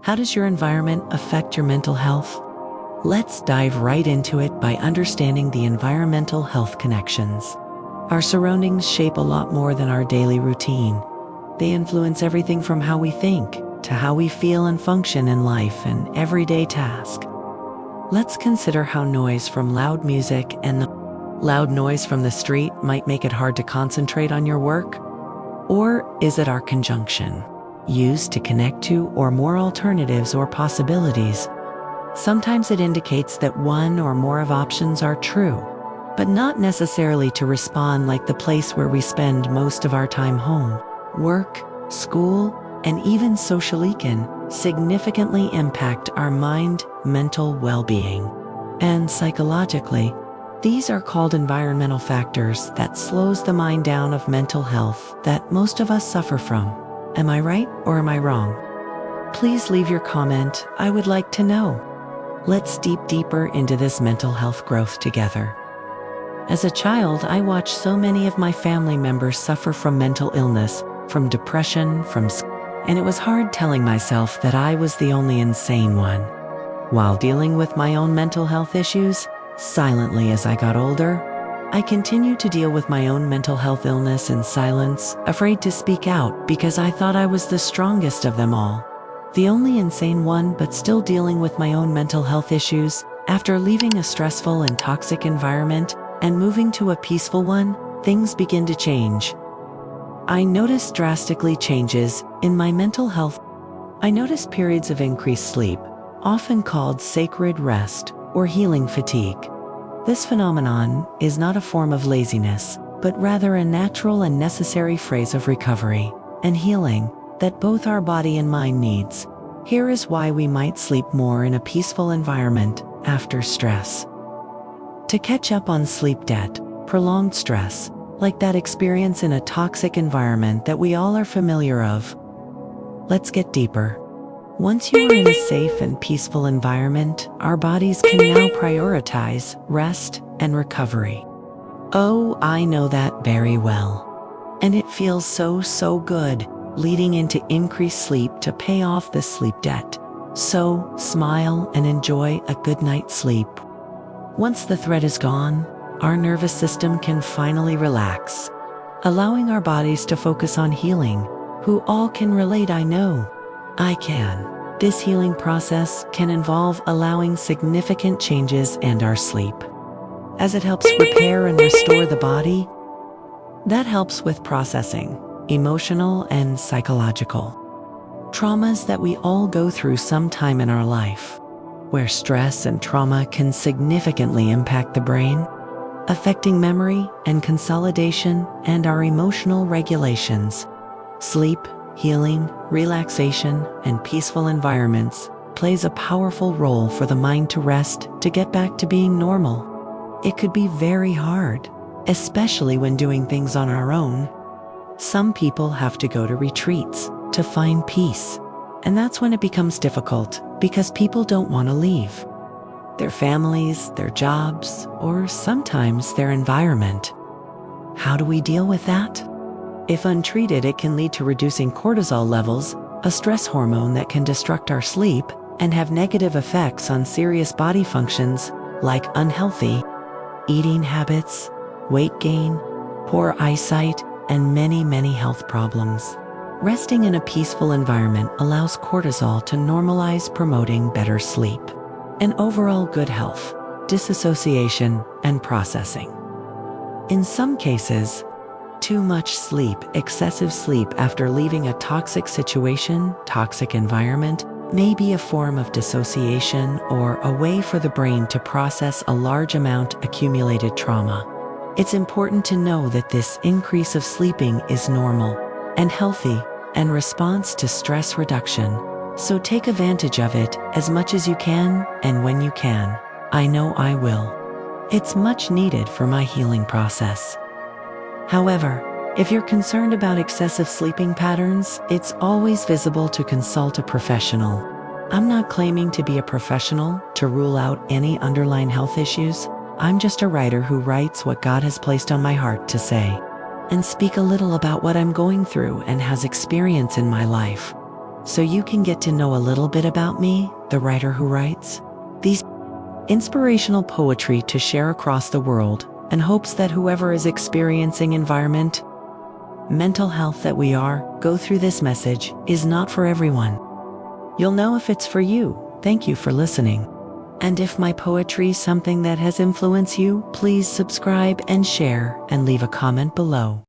How does your environment affect your mental health? Let's dive right into it by understanding the environmental health connections. Our surroundings shape a lot more than our daily routine. They influence everything from how we think to how we feel and function in life and everyday tasks. Let's consider how noise from loud music and the loud noise from the street might make it hard to concentrate on your work. Or is it our conjunction, used to connect to or more alternatives or possibilities? Sometimes it indicates that one or more of options are true, but not necessarily to respond like the place where we spend most of our time. Home, work, school, and even social can significantly impact our mind, mental well-being. And psychologically, these are called environmental factors that slows the mind down of mental health that most of us suffer from. Am I right or am I wrong? Please leave your comment. I would like to know. Let's dive deeper into this mental health growth together. As a child, I watched so many of my family members suffer from mental illness, from depression, and it was hard telling myself that I was the only insane one. While dealing with my own mental health issues, silently as I got older, I continued to deal with my own mental health illness in silence, afraid to speak out because I thought I was the strongest of them all. The only insane one, but still dealing with my own mental health issues. After leaving a stressful and toxic environment and moving to a peaceful one, things begin to change. I noticed drastically changes in my mental health. I noticed periods of increased sleep, often called sacred rest or healing fatigue. This phenomenon is not a form of laziness, but rather a natural and necessary phase of recovery and healing that both our body and mind needs. Here is why we might sleep more in a peaceful environment after stress. To catch up on sleep debt, prolonged stress, like that experience in a toxic environment that we all are familiar of. Let's get deeper. Once you are in a safe and peaceful environment, our bodies can now prioritize rest and recovery. Oh, I know that very well. And it feels so good, leading into increased sleep to pay off the sleep debt. So, smile and enjoy a good night's sleep. Once the threat is gone, our nervous system can finally relax, allowing our bodies to focus on healing. Who all can relate? I know. I can. This healing process can involve allowing significant changes in our sleep, as it helps repair and restore the body. That helps with processing emotional and psychological traumas that we all go through sometime in our life, where stress and trauma can significantly impact the brain, affecting memory and consolidation and our emotional regulations. Sleep, healing, relaxation, and peaceful environments plays a powerful role for the mind to rest, to get back to being normal. It could be very hard, especially when doing things on our own. Some people have to go to retreats to find peace, and that's when it becomes difficult because people don't want to leave their families, their jobs, or sometimes their environment. How do we deal with that? If untreated, it can lead to reducing cortisol levels, a stress hormone that can disrupt our sleep and have negative effects on serious body functions like unhealthy eating habits, weight gain, poor eyesight, and many health problems. Resting in a peaceful environment allows cortisol to normalize, promoting better sleep and overall good health, disassociation, and processing. In some cases, too much sleep, excessive sleep after leaving a toxic situation, toxic environment, may be a form of dissociation or a way for the brain to process a large amount of accumulated trauma. It's important to know that this increase of sleeping is normal and healthy and response to stress reduction. So take advantage of it as much as you can and when you can. I know I will. It's much needed for my healing process. However, if you're concerned about excessive sleeping patterns, it's always visible to consult a professional. I'm not claiming to be a professional to rule out any underlying health issues. I'm just a writer who writes what God has placed on my heart to say, and speak a little about what I'm going through and has experience in my life. so you can get to know a little bit about me, the writer who writes these inspirational poetry to share across the world, and hopes that whoever is experiencing mental health that we go through this message is not for everyone. You'll know if it's for you. Thank you for listening. And if my poetry is something that has influenced you, please subscribe and share and leave a comment below.